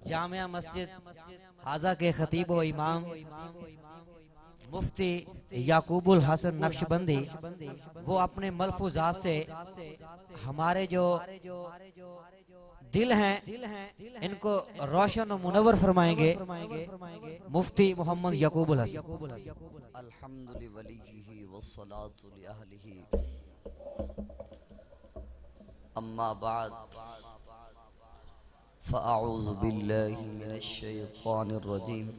جامعہ مسجد حاضہ کے خطیب و امام مفتی یعقوب الحسن نقشبندی وہ اپنے ملفوظات سے ہمارے جو دل ہیں ان کو روشن و منور فرمائیں گے مفتی محمد یعقوب الحسن۔ الحمد لولیہ والصلاة لأہلہ اما بعد فاعوذ باللہ من الشیطان الرجیم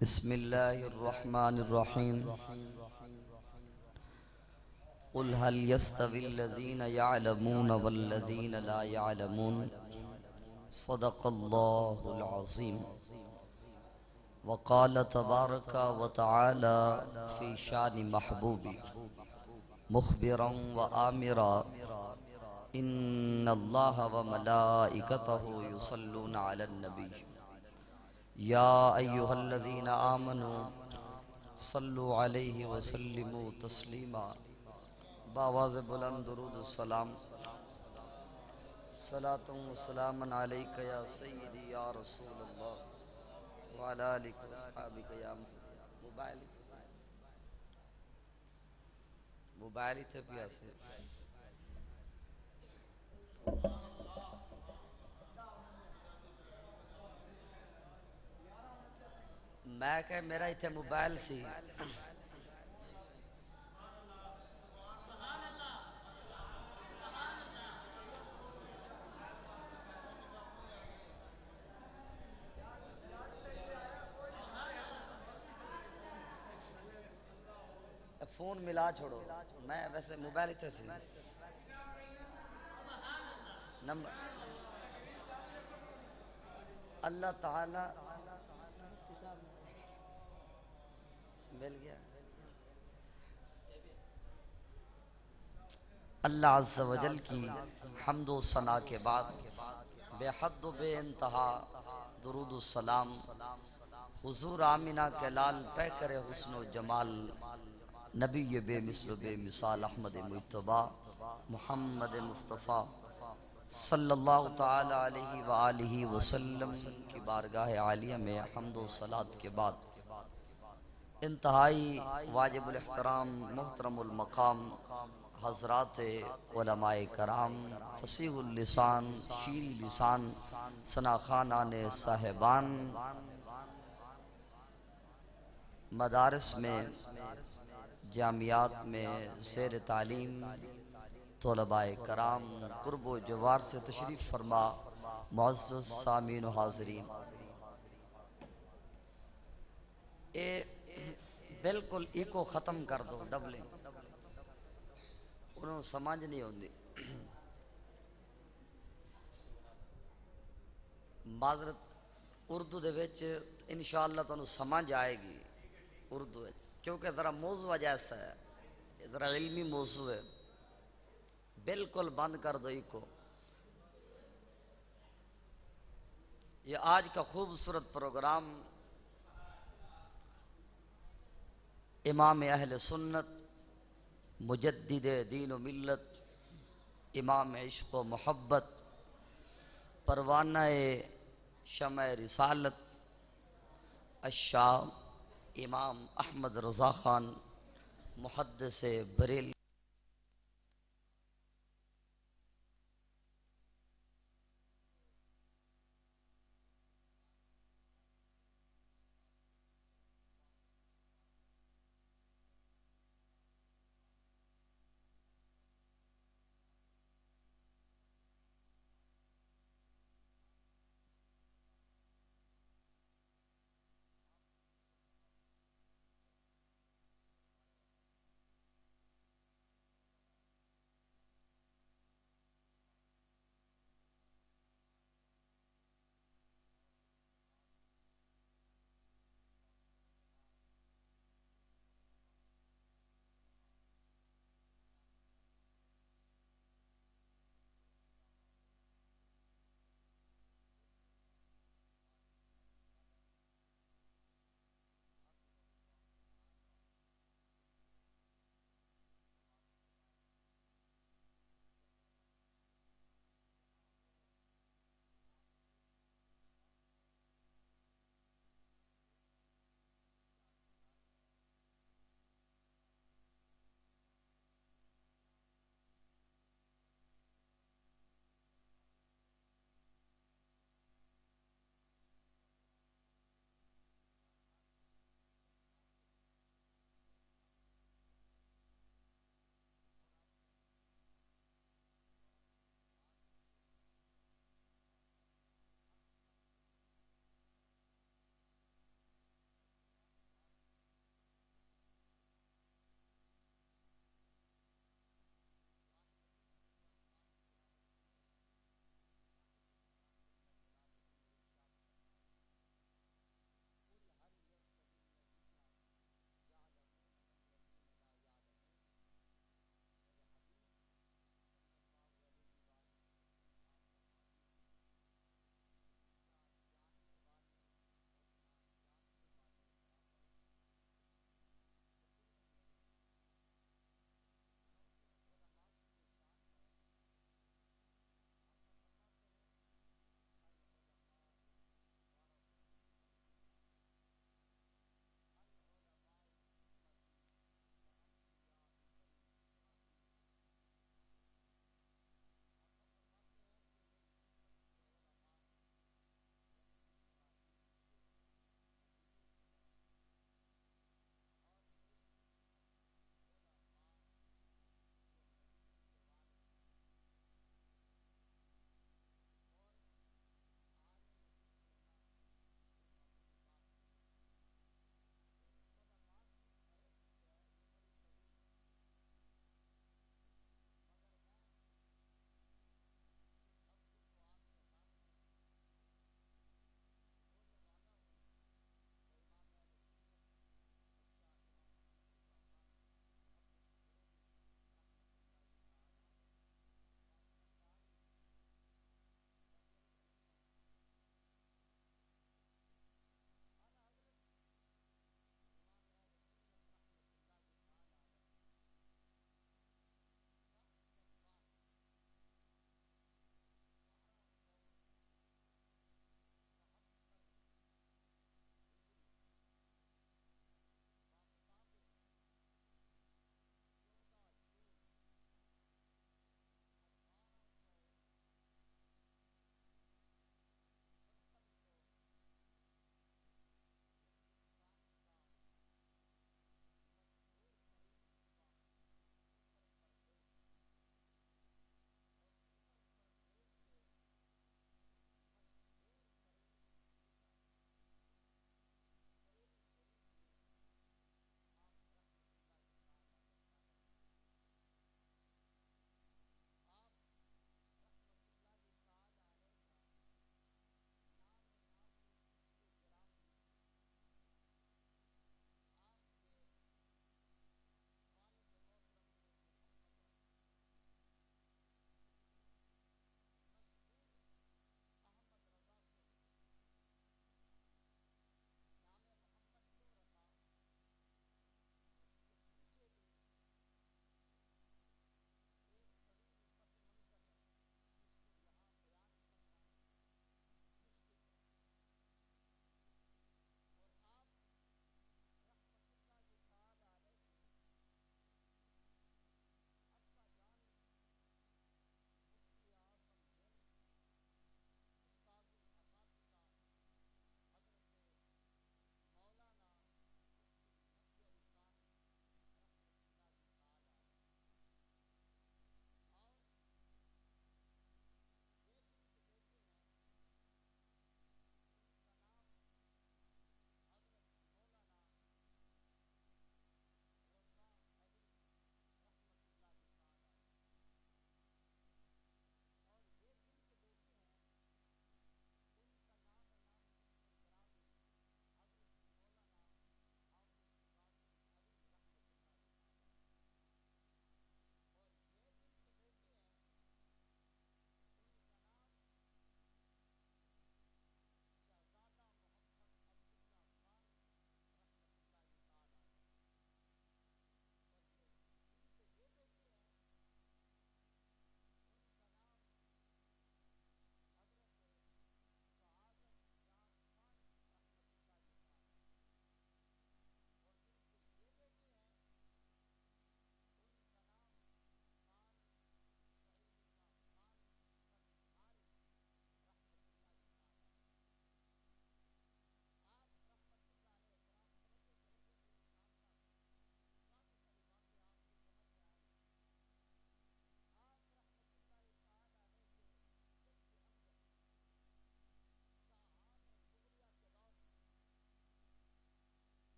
بسم اللہ الرحمن الرحیم قل هل يستوي الذين يعلمون والذين لا يعلمون صدق اللہ العظیم وقال تبارک وتعالى في شان محبوبی مخبرا وآمرا ان اللہ وملائکتہ یصلون علی النبی یا ایہا الذین آمنوا صلوا علیہ وسلموا تسلیما بآواز بلند درود السلام صلاۃ و سلام علیک یا سیدی یا رسول اللہ وعلی آلک و اصحابک یا موبائل تھے پیاسے میں کہ میرا اتنے موبائل سی فون ملا چھوڑو میں ویسے موبائل اتنے سی نمبر اللہ تعالی مل گیا اللہ عز و جل کی حمد و ثنا کے بعد بے حد و بے انتہا درود السلام حضور آمینہ کے لال پیکر حسن و جمال نبی بے مثل و بے مثال احمد مجتبی محمد مصطفیٰ صلی اللہ تعالی علیہ وآلہ وسلم کی بارگاہ عالیہ میں حمد و صلاۃ کے بعد انتہائی واجب الاحترام محترم المقام حضرات علماء کرام فصیح اللسان شیریں لسان ثنا خوانان صاحبان مدارس میں جامعات میں زیر تعلیم طلباء کرام قرب و جوار سے تشریف فرما معزز سامعین و حاضرین اے بالکل ایکو ختم کر دو ڈبلنگ انہوں نے سمجھ نہیں ہوندی معذرت اردو دے وچ انشاءاللہ تانوں سمجھ آئے گی اردو ہے کیونکہ ذرا موضوع جیسا ہے ذرا علمی موضوع ہے بالکل بند کر دو ایکو یہ آج کا خوبصورت پروگرام امام اہل سنت مجدد دین و ملت امام عشق و محبت پروانہ شمع رسالت الشاہ امام احمد رضا خان محدث بریلوی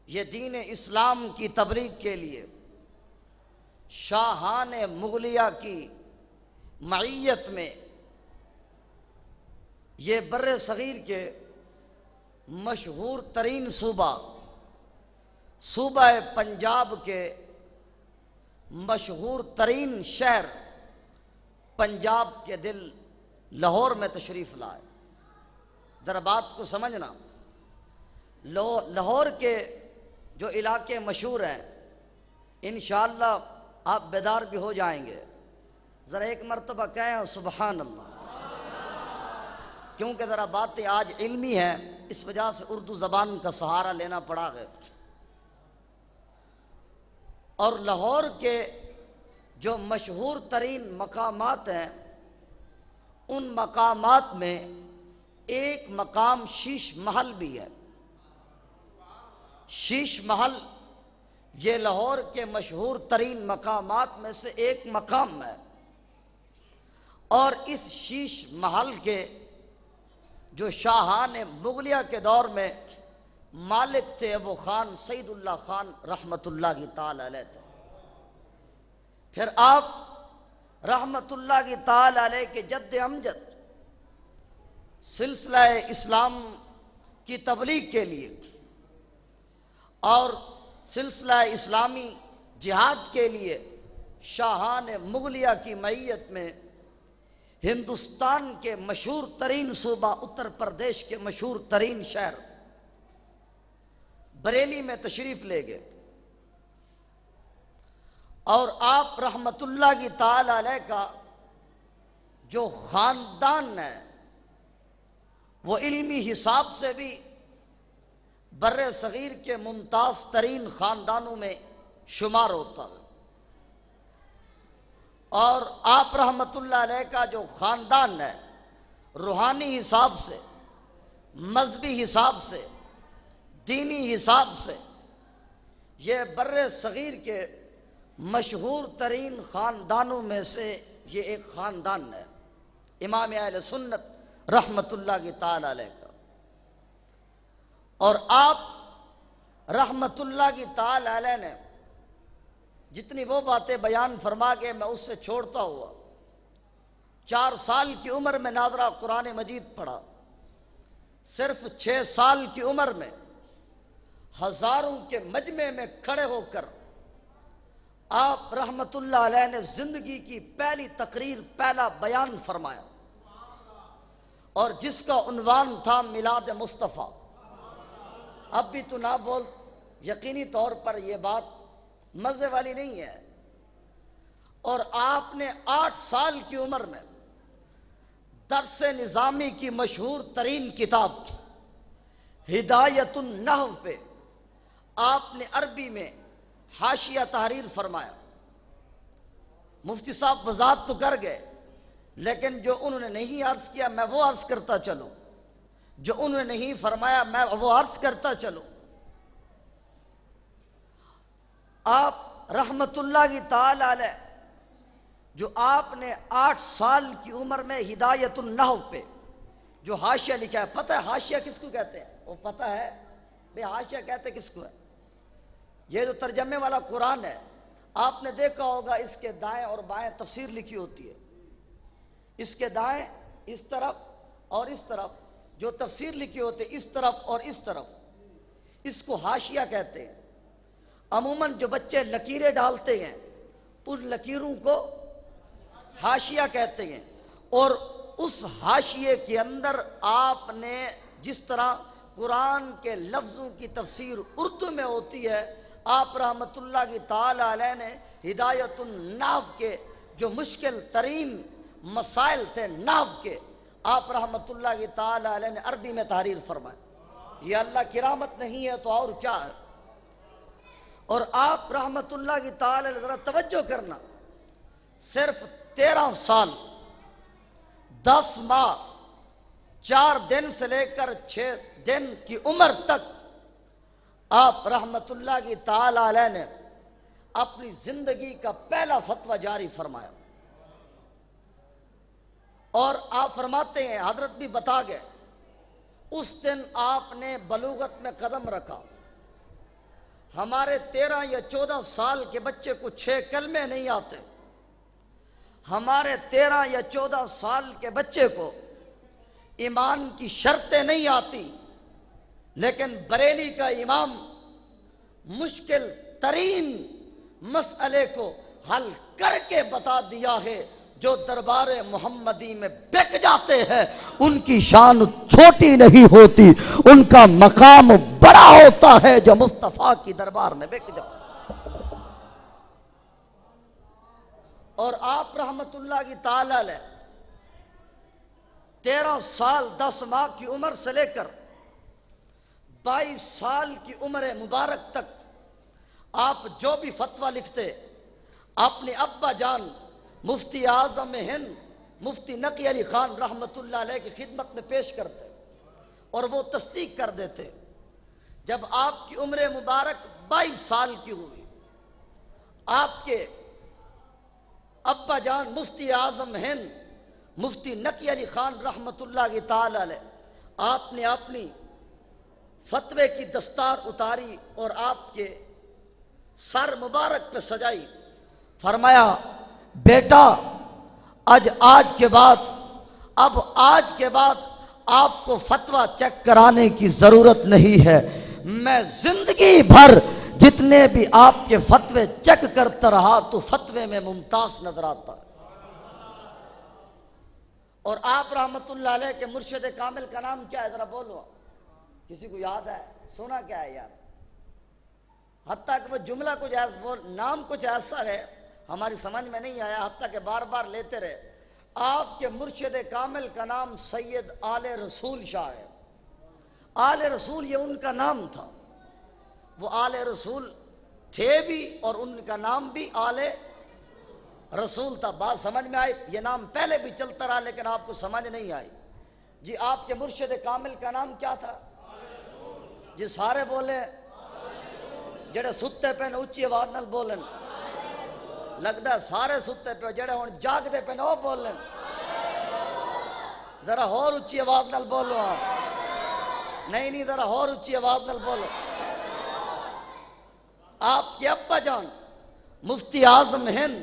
یہ دین اسلام کی تبلیغ کے لیے شاہان مغلیہ کی معیت میں یہ بر صغیر کے مشہور ترین صوبہ پنجاب کے مشہور ترین شہر پنجاب کے دل لاہور میں تشریف لائے۔ ذرا بات کو سمجھنا، لاہور کے جو علاقے مشہور ہیں انشاءاللہ آپ بیدار بھی ہو جائیں گے۔ ذرا ایک مرتبہ کہیں سبحان اللہ، کیونکہ ذرا باتیں آج علمی ہیں، اس وجہ سے اردو زبان کا سہارا لینا پڑا ہے۔ اور لاہور کے جو مشہور ترین مقامات ہیں ان مقامات میں ایک مقام شیش محل بھی ہے۔ شیش محل یہ لاہور کے مشہور ترین مقامات میں سے ایک مقام ہے، اور اس شیش محل کے جو شاہان مغلیہ کے دور میں مالک تھے وہ خان سعید اللہ خان رحمت اللہ کی تعالی علیہ تھے۔ پھر آپ رحمت اللہ کی تعالی علیہ کے جد امجد سلسلہ اسلام کی تبلیغ کے لیے اور سلسلہ اسلامی جہاد کے لیے شاہان مغلیہ کی معیت میں ہندوستان کے مشہور ترین صوبہ اتر پردیش کے مشہور ترین شہر بریلی میں تشریف لے گئے، اور آپ رحمت اللہ کی تعالی علیہ کا جو خاندان ہے وہ علمی حساب سے بھی بر صغیر کے ممتاز ترین خاندانوں میں شمار ہوتا ہے، اور آپ رحمت اللہ علیہ کا جو خاندان ہے روحانی حساب سے، مذہبی حساب سے، دینی حساب سے یہ بر صغیر کے مشہور ترین خاندانوں میں سے یہ ایک خاندان ہے، امام اہل سنت رحمت اللہ کی تعالی علیہ کا۔ اور آپ رحمت اللہ کی تعالی علیہ نے جتنی وہ باتیں بیان فرما کے میں اس سے چھوڑتا ہوا 4 سال کی عمر میں ناظرہ قرآن مجید پڑھا، صرف 6 سال کی عمر میں ہزاروں کے مجمع میں کھڑے ہو کر آپ رحمت اللہ علیہ نے زندگی کی پہلی تقریر، پہلا بیان فرمایا، اور جس کا عنوان تھا میلاد مصطفیٰ۔ اب بھی تو نہ بول، یقینی طور پر یہ بات مزے والی نہیں ہے۔ اور آپ نے 8 سال کی عمر میں درس نظامی کی مشہور ترین کتاب ہدایت النحو پہ آپ نے عربی میں حاشیہ تحریر فرمایا۔ مفتی صاحب وضاحت تو کر گئے، لیکن جو انہوں نے نہیں عرض کیا میں وہ عرض کرتا چلوں، جو انہوں نے نہیں فرمایا میں وہ عرض کرتا چلوں۔ آپ رحمت اللہ کی تعالی علیہ جو آپ نے 8 سال کی عمر میں ہدایت النحو پہ جو حاشیہ لکھا ہے، پتہ ہے حاشیہ کس کو کہتے ہیں؟ وہ پتہ ہے بے حاشیہ کہتے کس کو ہے؟ یہ جو ترجمے والا قرآن ہے آپ نے دیکھا ہوگا، اس کے دائیں اور بائیں تفسیر لکھی ہوتی ہے، اس کے دائیں اس طرف اور اس طرف جو تفسیر لکھی ہوتی ہے، اس طرف اور اس طرف، اس کو حاشیہ کہتے ہیں۔ عموماً جو بچے لکیریں ڈالتے ہیں ان لکیروں کو حاشیہ کہتے ہیں، اور اس حاشیے کے اندر آپ نے جس طرح قرآن کے لفظوں کی تفسیر اردو میں ہوتی ہے، آپ رحمت اللہ کی تعالی علیہ نے ہدایت النحو کے جو مشکل ترین مسائل تھے نحو کے، آپ رحمت اللہ کی تعالی علیہ نے عربی میں تحریر فرمائے۔ یہ اللہ کی رحمت نہیں ہے تو اور کیا ہے؟ اور آپ رحمت اللہ کی تعالی علیہ ذرا توجہ کرنا، صرف 13 سال 10 ماہ 4 دن سے لے کر 6 دن کی عمر تک آپ رحمت اللہ کی تعالی علیہ نے اپنی زندگی کا پہلا فتویٰ جاری فرمایا، اور آپ فرماتے ہیں حضرت بھی بتا گئے اس دن آپ نے بلوغت میں قدم رکھا، ہمارے 13 یا 14 سال کے بچے کو 6 کلمے نہیں آتے، ہمارے 13 یا 14 سال کے بچے کو ایمان کی شرطیں نہیں آتی، لیکن بریلی کا امام مشکل ترین مسئلے کو حل کر کے بتا دیا ہے۔ جو دربار محمدی میں بک جاتے ہیں ان کی شان چھوٹی نہیں ہوتی، ان کا مقام بڑا ہوتا ہے جو مصطفیٰ کی دربار میں بک جاؤ۔ اور آپ رحمت اللہ کی تعالی علیہ 13 سال 10 ماہ کی عمر سے لے کر 22 سال کی عمر مبارک تک آپ جو بھی فتویٰ لکھتے اپنے ابا جان مفتی اعظم ہند مفتی نقی علی خان رحمت اللہ علیہ کی خدمت میں پیش کرتے اور وہ تصدیق کر دیتے۔ جب آپ کی عمر مبارک 22 سال کی ہوئی، آپ کے ابا جان مفتی اعظم ہند مفتی نقی علی خان رحمت اللہ کی تعالی علیہ آپ نے اپنی فتوے کی دستار اتاری اور آپ کے سر مبارک پہ سجائی، فرمایا بیٹا آج کے بعد آپ کو فتویٰ چیک کرانے کی ضرورت نہیں ہے، میں زندگی بھر جتنے بھی آپ کے فتوے چیک کرتا رہا تو فتوے میں ممتاز نظر آتا ہے۔ اور آپ رحمت اللہ علیہ کے مرشد کامل کا نام کیا ہے؟ ذرا بولو، کسی کو یاد ہے؟ سنا کیا ہے یار؟ حتیٰ کہ وہ جملہ کچھ ایسا نام کچھ ایسا ہے ہماری سمجھ میں نہیں آیا، حتیٰ کہ بار بار لیتے رہے۔ آپ کے مرشد کامل کا نام سید آل رسول شاہ ہے۔ آل رسول یہ ان کا نام تھا، وہ آل رسول تھے بھی اور ان کا نام بھی آل رسول تھا۔ بات سمجھ میں آئی؟ یہ نام پہلے بھی چلتا رہا لیکن آپ کو سمجھ نہیں آئی۔ جی آپ کے مرشد کامل کا نام کیا تھا؟ جی سارے بولے، جڑے ستے پہ اچھی آواز نال بولن، لگتا ہے سارے ستے پہ، جڑے ہون جاگتے پہ وہ بولن، ذرا اور اچھی آواز نال بولو۔ آپ نہیں ذرا اور اچھی آواز نال بولو۔ آپ کے ابا جان مفتی اعظم ہند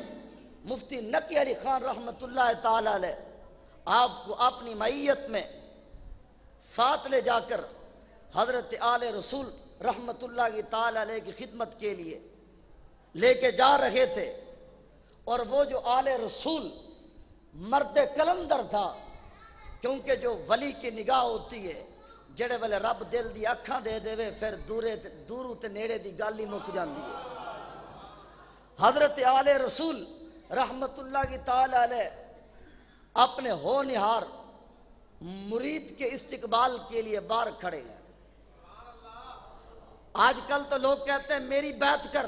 مفتی نقی علی خان رحمت اللہ تعالی علیہ آپ کو اپنی معیت میں ساتھ لے جا کر حضرت آل رسول رحمت اللہ کی تعالی علیہ کی خدمت کے لیے لے کے جا رہے تھے، اور وہ جو آل رسول مرد کلندر تھا، کیونکہ جو ولی کی نگاہ ہوتی ہے جڑے والے رب دل دی اکھاں دے دے پھر دوروں تے نیڑے دی گالی مک جاندی ہے۔ حضرت آل رسول رحمت اللہ کی تعالی علیہ اپنے ہونہار مرید کے استقبال کے لیے باہر کھڑے ہیں۔ آج کل تو لوگ کہتے ہیں میری بیعت کر،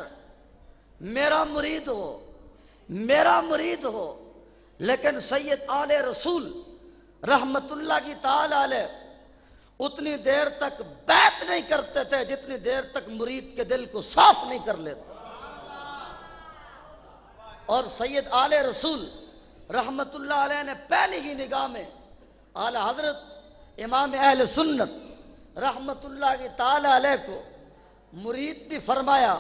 میرا مرید ہو، میرا مرید ہو، لیکن سید آل رسول رحمت اللہ کی تعالی علیہ اتنی دیر تک بیعت نہیں کرتے تھے جتنی دیر تک مرید کے دل کو صاف نہیں کر لیتے۔ اور سید آل رسول رحمت اللہ علیہ نے پہلی ہی نگاہ میں اعلی حضرت امام اہل سنت رحمت اللہ کی تعالی علیہ کو مرید بھی فرمایا،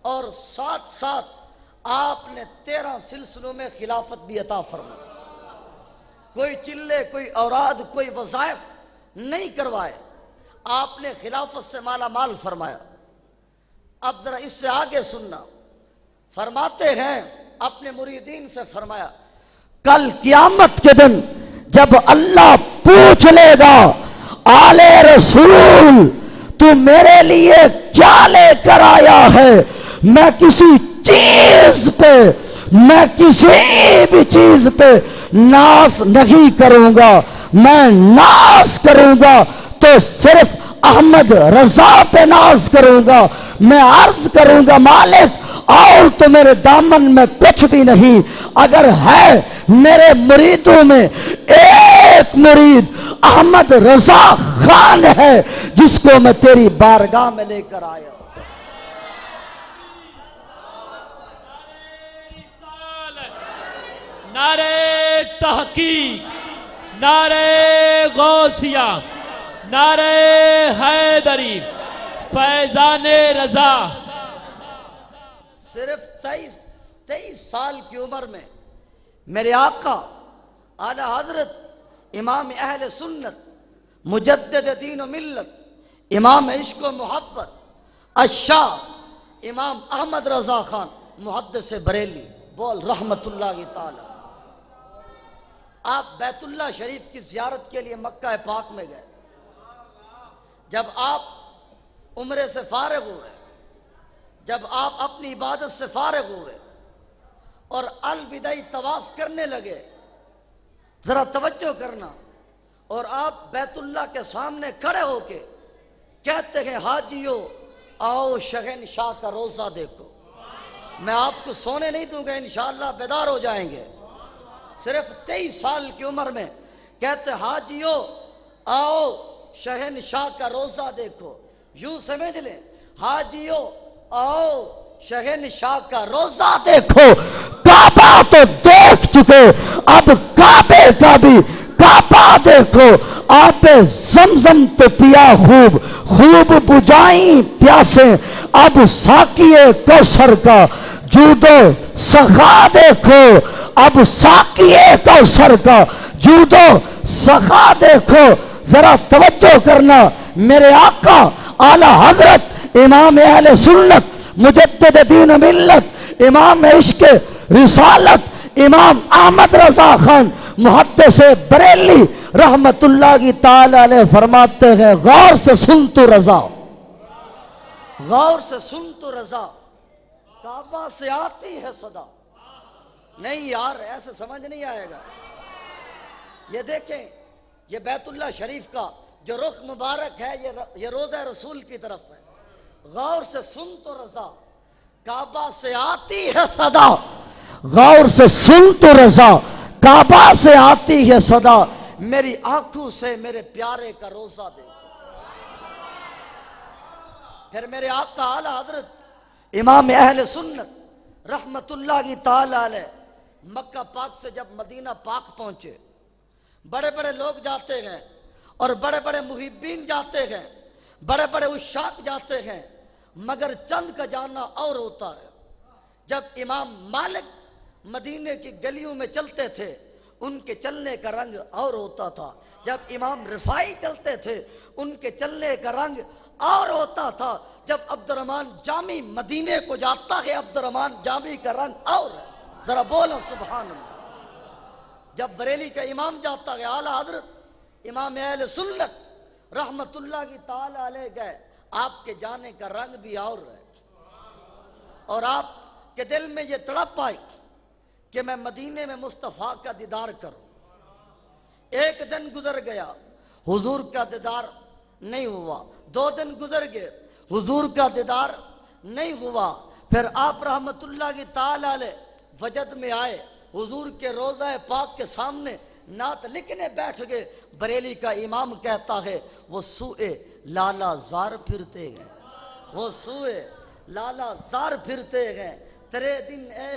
اور ساتھ ساتھ آپ نے 13 سلسلوں میں خلافت بھی عطا فرمایا۔ کوئی چلے، کوئی اوراد، کوئی وظائف نہیں کروائے، آپ نے خلافت سے مالا مال فرمایا۔ اب ذرا اس سے آگے سننا، فرماتے ہیں اپنے مریدین سے، فرمایا کل قیامت کے دن جب اللہ پوچھ لے گا آل رسول تو میرے لیے کیا لے کر آیا ہے، میں کسی چیز پہ، میں کسی بھی چیز پہ ناز نہیں کروں گا، میں ناز کروں گا تو صرف احمد رضا پہ ناز کروں گا۔ میں عرض کروں گا مالک اور تو میرے دامن میں کچھ بھی نہیں، اگر ہے میرے مریدوں میں ایک مرید احمد رضا خان ہے جس کو میں تیری بارگاہ میں لے کر آیا۔ نعرہ تحقیق، نعرہ غوثیہ، نعرہ حیدری، فیضان رضا، صرف 23 سال کی عمر میں میرے آقا اعلی حضرت امام اہل سنت مجدد دین و ملت امام عشق و محبت الشاہ امام احمد رضا خان محدث بریلی بول رحمت اللہ تعالی، آپ بیت اللہ شریف کی زیارت کے لیے مکہ پاک میں گئے. جب آپ عمرے سے فارغ ہوئے، جب آپ اپنی عبادت سے فارغ ہوئے اور الوداعی طواف کرنے لگے، ذرا توجہ کرنا، اور آپ بیت اللہ کے سامنے کھڑے ہو کے کہتے ہیں حاجیو آؤ شہنشاہ کا روزہ دیکھو. میں آپ کو سونے نہیں دوں گا، انشاءاللہ بیدار ہو جائیں گے. صرف 23 سال کی عمر میں کہتے حاجیو آؤ شہنشاہ کا روزہ دیکھو. یوں سمجھ لیں حاجیو آؤ شہنشاہ کا روزہ دیکھو. کعبہ تو دیکھ چکے، اب کعبے کا بھی کعبہ دیکھو. آپ زمزم تو پیا خوب خوب بجائیں پیاسیں، اب ساقیے کوثر کا جود و سخا دیکھو. اب ساقیے کوثر کا جود و سخا دیکھو. ذرا توجہ کرنا، میرے آقا اعلی حضرت امام اہل سنت مجدد دین و ملت امام عشق رسالت امام احمد رضا خان محدث بریلی رحمت اللہ کی تعالی علیہ فرماتے ہیں غور سے سن تو رضا، غور سے سن تو رضا، کعبہ سے آتی ہے صدا. نہیں یار ایسے سمجھ نہیں آئے گا. یہ دیکھیں یہ بیت اللہ شریف کا جو رخ مبارک ہے یہ روضہ رسول کی طرف ہے. غور سے سن تو رضا، کعبہ سے آتی ہے صدا. غور سے سن تو رضا، کعبہ سے آتی ہے صدا. میری آنکھوں سے میرے پیارے کا روزہ دیکھو. پھر میرے آقا اعلی حضرت امام اہل سنت رحمت اللہ کی تعالی علیہ مکہ پاک سے جب مدینہ پاک پہنچے، بڑے بڑے لوگ جاتے ہیں اور بڑے بڑے محبین جاتے ہیں، بڑے بڑے عشاق جاتے ہیں، مگر چند کا جانا اور ہوتا ہے. جب امام مالک مدینے کی گلیوں میں چلتے تھے ان کے چلنے کا رنگ اور ہوتا تھا. جب امام رفاعی چلتے تھے ان کے چلنے کا رنگ اور ہوتا تھا. جب عبد الرحمن جامی مدینے کو جاتا ہے عبد الرحمن جامی کا رنگ اور ہے. ذرا بولو سبحان اللہ. جب بریلی کا امام جاتا ہے اعلی حضرت امام اہل سنت رحمت اللہ کی تعالی علیہ گئے، آپ کے جانے کا رنگ بھی اور ہے. اور آپ کے دل میں یہ تڑپ آئی کہ میں مدینے میں مصطفیٰ کا دیدار کروں. ایک دن گزر گیا حضور کا دیدار نہیں ہوا، 2 دن گزر گئے حضور کا دیدار نہیں ہوا. پھر آپ رحمت اللہ کی تعالی علیہ وجد میں آئے، حضور کے روضہ پاک کے سامنے نعت لکھنے بیٹھ گئے. بریلی کا امام کہتا ہے وہ سوئے لالا زار پھرتے ہیں، وہ سوئے لالا زار پھرتے ہیں، تیرے دن اے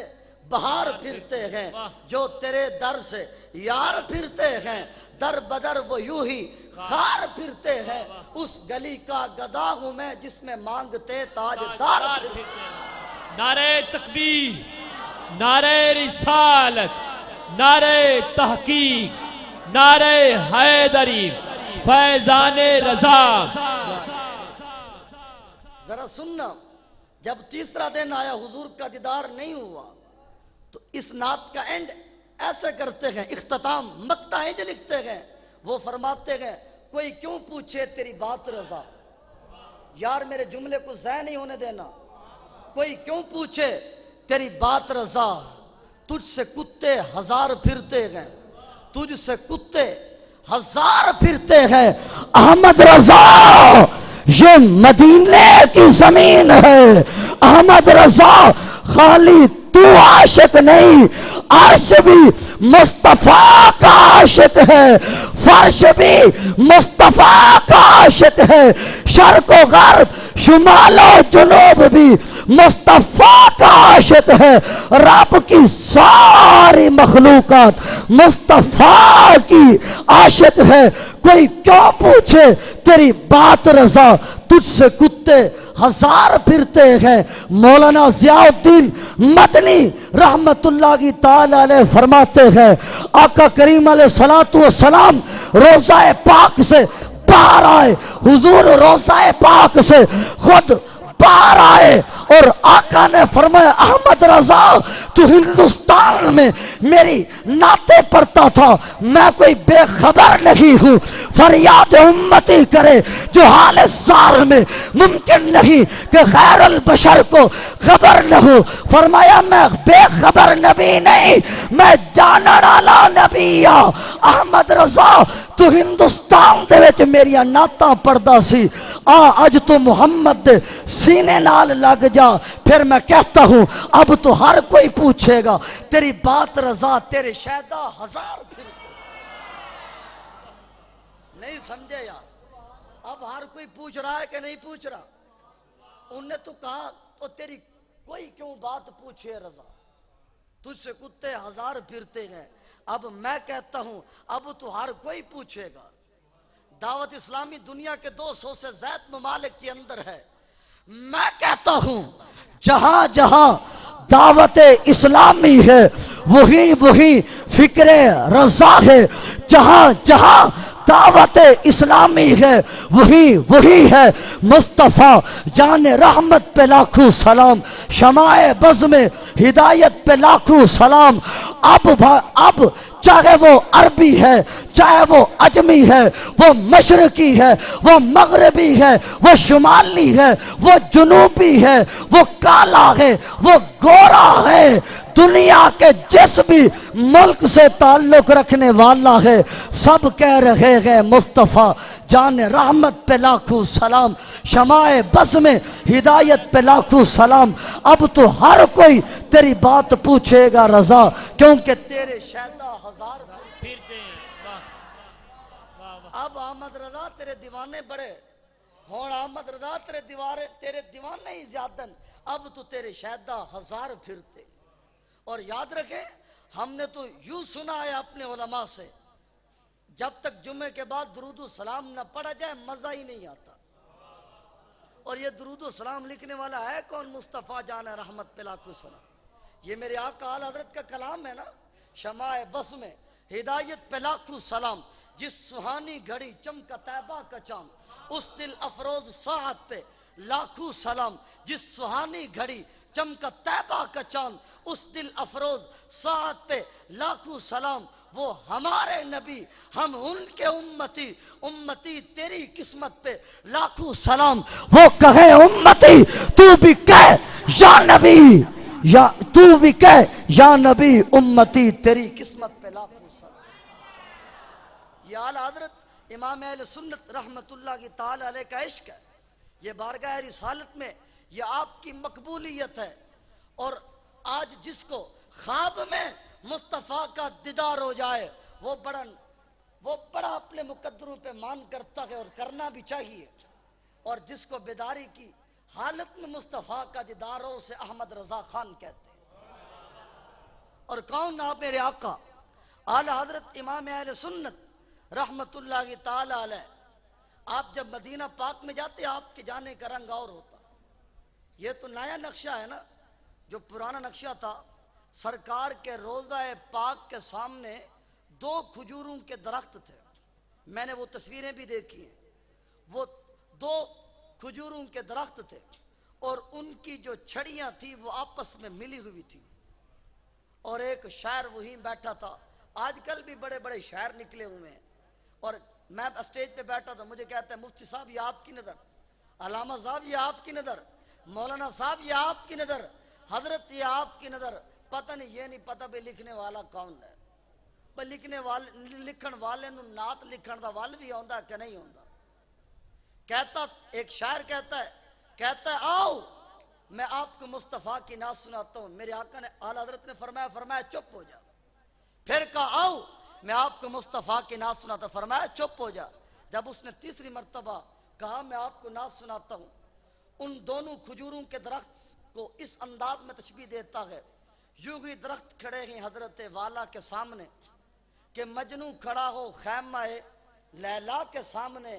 بہار پھرتے ہیں، جو تیرے در سے یار پھرتے ہیں، در بدر وہ یوں ہی خار پھرتے ہیں. اس گلی کا گدا ہوں میں جس میں مانگتے تاجدار پھرتے ہیں. نعرہ تکبیر، نعرہ رسالت، نعرہ تحقیق، نعرہ حیدری، فیضان رضا. ذرا سننا، جب تیسرا دن آیا حضور کا دیدار نہیں ہوا تو اس نعت کا اینڈ ایسے کرتے ہیں، اختتام مقطع اینج لکھتے ہیں. وہ فرماتے ہیں کوئی کیوں پوچھے تیری بات رضا. یار میرے جملے کو ضائع نہیں ہونے دینا. کوئی کیوں پوچھے تیری بات رضا، تجھ سے کتے ہزار پھرتے ہیں، تجھ سے کتے ہزار پھرتے ہیں. احمد رضا یہ مدینے کی زمین ہے. احمد رضا خالی تو عاشق نہیں، عرش بھی مصطفیٰ کا عاشق ہے، فرش بھی مصطفیٰ کا عاشق ہے، شرق و غرب شمال و جنوب بھی مصطفیٰ کا عاشق ہے. رب کی ساری مخلوقات مصطفیٰ کی عاشق ہے. کوئی کیوں پوچھے تیری بات رضا، تجھ سے کتے ہزار پھرتے ہیں۔ مولانا ضیاء الدین مدنی رحمت اللہ کی تعالی علیہ فرماتے ہیں آقا کریم علیہ الصلوۃ والسلام روضہ پاک سے باہر آئے، حضور روضہ پاک سے خود باہر آئے اور آقا نے فرمایا احمد رضا تو ہندوستان میں میری نعتیں پڑھتا تھا، میں کوئی بے خبر نہیں ہوں، فریاد امتی کرے جو حال زار میں ممکن نہیں کہ غیر البشر کو خبر نہ ہو۔ فرمایا میں بے خبر نبی نہیں، میں جانن والا نبی ہاں۔ احمد رضا تو ہندوستان دے وچ میریاں نعتاں پڑھدا سی، اج تو محمد دے سینے نال لگ جا۔ پھر میں کہتا ہوں اب تو ہر کوئی پوچھے گا تیری بات رضا تیرے شہدہ ہزار پھر نہیں سمجھے یار؟ اب ہر کوئی پوچھ رہا ہے کہ نہیں پوچھ رہا؟ انہوں نے تو کہا تو تیری کوئی کیوں بات پوچھے رضا، تجھ سے کتے ہزار پھرتے ہیں۔ اب میں کہتا ہوں اب تو ہر کوئی پوچھے گا۔ دعوت اسلامی دنیا کے 200 سے زائد ممالک کے اندر ہے۔ میں کہتا ہوں جہاں جہاں دعوت اسلامی ہے وہی وہی فکر رضا ہے، جہاں جہاں دعوت اسلامی ہے وہی وہی ہے مصطفیٰ جان رحمت پہ لاکھوں سلام، شمع بزم ہدایت پہ لاکھوں سلام۔ اب چاہے وہ عربی ہے، چاہے وہ عجمی ہے، وہ مشرقی ہے، وہ مغربی ہے، وہ شمالی ہے، وہ جنوبی ہے، وہ کالا ہے، وہ گورا ہے، دنیا کے جس بھی ملک سے تعلق رکھنے والا ہے سب کہہ رہے ہیں مصطفیٰ جان رحمت پہ لاکھوں سلام، شمع بزم ہدایت پہ لاکھوں سلام۔ اب تو ہر کوئی تیری بات پوچھے گا رضا، کیونکہ تیرے شہدہ ہزار پھرتے ہیں۔ واہ واہ واہ۔ اب احمد رضا تیرے دیوانے بڑے ہون، احمد رضا تیرے دیوانے ہی زیادن، اب تو تیرے شہدہ ہزار پھرتے۔ اور یاد رکھیں ہم نے تو یوں سنا ہے اپنے علماء سے جب تک جمعے کے بعد درود و سلام نہ پڑھا جائے مزہ ہی نہیں آتا۔ اور یہ درود و سلام لکھنے والا ہے کون؟ مصطفیٰ جان رحمت پہ لاکھوں سلام۔ یہ میرے آقا اعلی حضرت کا کلام ہے نا، شمع بزم ہدایت پہ لاکھوں سلام، جس سہانی گھڑی چمکا طیبہ کا چاند، اس دل افروز ساعت پہ لاکھوں سلام، جس سہانی گھڑی چمکا طیبہ کا چاند، اس دل افروز ساعت پہ لاکھوں سلام۔ وہ ہمارے نبی ہم ان کے امتی، امتی تیری قسمت پہ لاکھوں سلام۔ وہ کہے امتی تو بھی کہہ یا نبی، یا تو بھی کہہ یا نبی امتی تیری قسمت پہ لاکھوں سلام۔ یہ اعلیٰ حضرت امام اہل سنت رحمت اللہ کی تعالی علیہ کا عشق ہے، یہ بارگاہ رسالت میں یہ آپ کی مقبولیت ہے۔ اور آج جس کو خواب میں مصطفیٰ کا دیدار ہو جائے وہ بڑا اپنے مقدروں پہ مان کرتا ہے اور کرنا بھی چاہیے، اور جس کو بیداری کی حالت میں مصطفیٰ کا دیدار ہو اسے احمد رضا خان کہتے ہیں۔ اور کون آپ میرے آقا اعلی حضرت امام اہل سنت رحمت اللہ کی تعالی علیہ، آپ جب مدینہ پاک میں جاتے آپ کے جانے کا رنگ اور ہوتا۔ یہ تو نیا نقشہ ہے نا، جو پرانا نقشہ تھا سرکار کے روضہ پاک کے سامنے 2 کھجوروں کے درخت تھے، میں نے وہ تصویریں بھی دیکھی ہیں، وہ 2 کھجوروں کے درخت تھے اور ان کی جو چھڑیاں تھی وہ آپس میں ملی ہوئی تھی، اور ایک شاعر وہیں بیٹھا تھا۔ آج کل بھی بڑے بڑے شاعر نکلے ہوئے ہیں، اور میں اسٹیج پہ بیٹھا تھا، مجھے کہتے ہیں مفتی صاحب یہ آپ کی نظر، علامہ صاحب یہ آپ کی نظر، مولانا صاحب یہ آپ کی نظر، حضرت یہ آپ کی نظر۔ پتہ نہیں، یہ نہیں پتہ بھی لکھنے والا کون ہے، لکھن والے نو نعت لکھن دا ول بھی آندا کہ نہیں آندا۔ کہتا ایک شاعر کہتا ہے آؤ میں آپ کو مصطفیٰ کی نعت سناتا ہوں۔ میرے آقا نے اعلیٰ حضرت نے فرمایا چپ ہو جا۔ پھر کہا آؤ میں آپ کو مصطفیٰ کی نعت سناتا ہوں، فرمایا چپ ہو جا۔ جب اس نے تیسری مرتبہ کہا میں آپ کو نعت سناتا ہوں، ان دونوں کھجوروں کے درخت کو اس انداز میں تشبیہ دیتا ہے، یوں ہی درخت کھڑے ہیں حضرت والا کے سامنے کہ مجنوں کھڑا ہو خیمہ لیلا کے سامنے،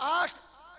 8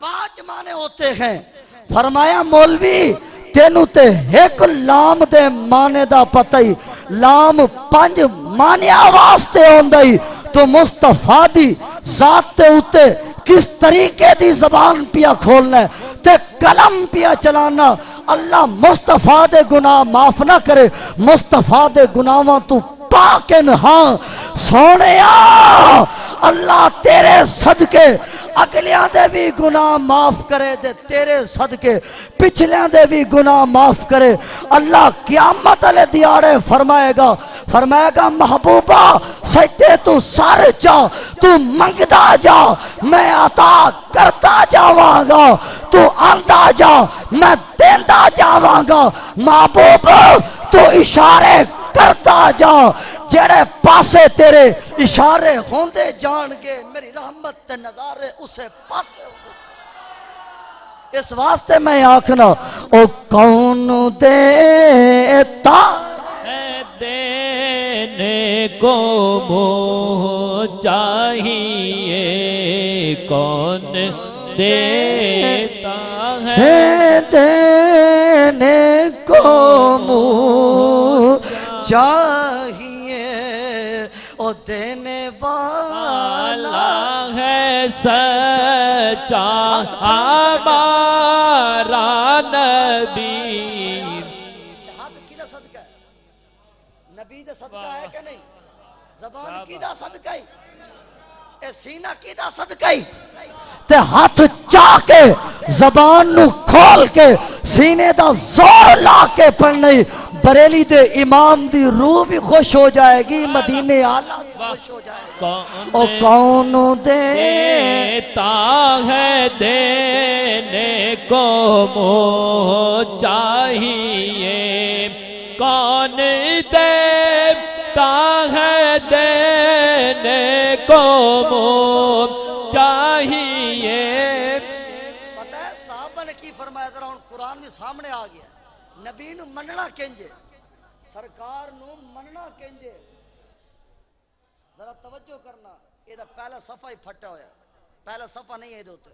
5 معنی ہوتے ہیں. فرمایا مولوی تینو تے ایک لام دے معنی دا پتہ ہی، لام 5 معنی واسطے ہوندا ہی. تو مصطفیٰ دی ذات تے اتے کس طریقے دی زبان پیا کھولنا ہے تے قلم پیا چلانا. اللہ مصطفیٰ دے گناہ معاف نہ کرے، مصطفیٰ دے گناہاں تو پاکن. ہاں سونیا اللہ تیرے صدقے اگلیاں دے بھی گناہ معاف کرے دے، تیرے صدقے پچھلیاں دے بھی گناہ معاف کرے. اللہ قیامت علیہ دیارے فرمائے گا محبوبہ سجدے تو سر جا، تو منگدا جا میں عطا کرتا جاواں گا، تو آندا جا میں دیندا جاواں گا. محبوب تو اشارے کرتا جا، جڑے پاسے تیرے اشارے ہوندے جان گے میری رحمت تے نظارے اسے پاسے ہوندے. اس واسطے میں آکھنا او کون دیتا ہے دینے کو منہ چاہیے، کون دیتا ہے دینے کو منہ چاہیے، او دینے والا ہے سچا ہمارا نبی. ہاتھ کی دا صدقہ ہے، نبی دا صدقہ ہے کہ نہیں؟ زبان کی دا صدقہ ہے، اے سینہ کی دا صدقہ ہے. تے ہاتھ چاہ کے زبان نو کھول کے سینے دا زور لا کے پڑھنے. بریلی دے امام دی روح بھی خوش ہو جائے گی، مدینے آلہ بھی خوش ہو جائے گی. او کون دیتا ہے دینے کو منہ چاہیے، کون دیتا ہے دینے کو منہ چاہیے. پتہ ہے صحابہ نے کی فرمایا؟ ذرا ہن قرآن میں سامنے آ گیا. نبی نو مننا کنجے، سرکار نو مننا کنجے. ذرا توجہ کرنا، یہ پہلا صفحہ ہی پھٹا ہویا، پہلا صفحہ نہیں ہے دوتے.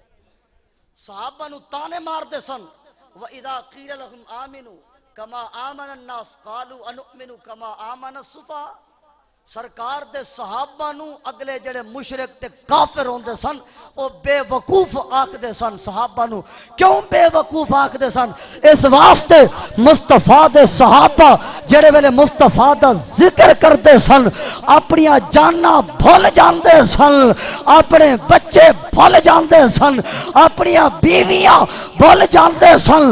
صحابہ نو تانے مار دے سن. وَإِذَا قِيلَ لَهُمْ آمِنُوا كَمَا آمَنَ النَّاسُ قَالُوا أَنُؤْمِنُ كَمَا آمَنَ السُّفَهَاءُ. سرکار دے صحابہ نو اگلے جڑے مشرک تے کافر ہوندے سن او بے وقوف آکھ دے سن. صحابہ نو کیوں بے وقوف آکھ دے سن؟ اس واسطے مصطفیٰ دے صحابہ جڑے ویلے مصطفیٰ دا ذکر کردے سن اپنی جاناں بھول جاندے سن، اپنے بچے بھول جاندے سن، اپنی بیویاں بھول جاندے سن،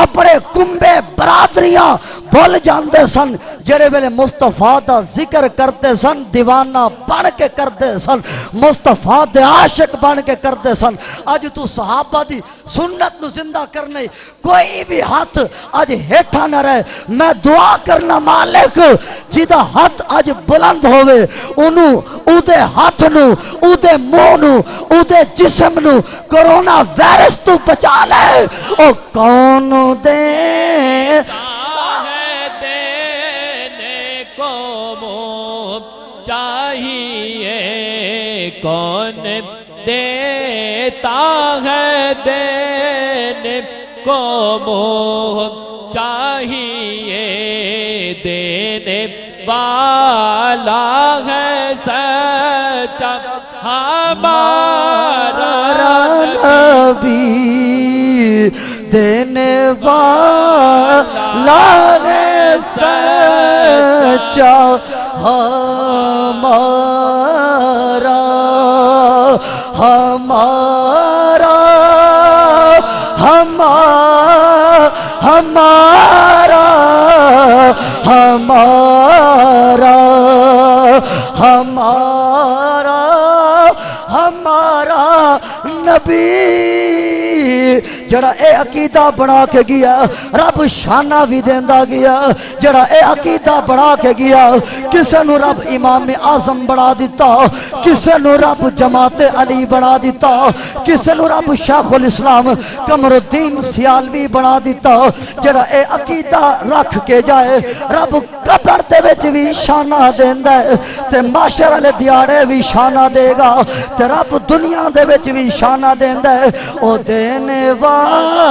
اپنے کنبے برادریاں بھول جاندے سن. جڑے ویلے مصطفیٰ دا ذکر کرتے سن دیوانہ بن کے کردے سن، مصطفیٰ دے عاشق بن کے کردے سن. اج تو صحابہ دی سنت نو زندہ کرنے کوئی بھی ہاتھ اج ہیٹھا نہ رہے. میں دعا کرنا مالک جیدہ ہاتھ اج بلند ہوئے انہوں او دے ہاتھ نو، او دے منہ نو، او دے جسم نو کرونا وائرس تو بچا لے. او کون دے چاہیے، کون دیتا ہے دینے کو منہ چاہیے، دینے والا ہے سچا ہمارا نبی، دینے والا ہے سچا ہمارا، ہمارا ہمارا ہمارا ہمارا ہمارا نبی جڑا اے عقیدہ بنا کے گیا رب شانہ بھی دیندا گیا جڑا اے عقیدہ بنا کے گیا کسے نو رب امام اعظم بنا دیتا کسے نو رب جماعت علی بنا دیتا کسے نو رب شیخ الاسلام قمر الدین سیالوی بنا دیتا جڑا اے عقیدہ رکھ کے جائے رب قبر دے وچ بھی شانہ دیندا ہے تے معاشر والے دیاڑے بھی شانہ دے گا تے رب دنیا دے وچ بھی شانہ دیندا ہے او دینے والا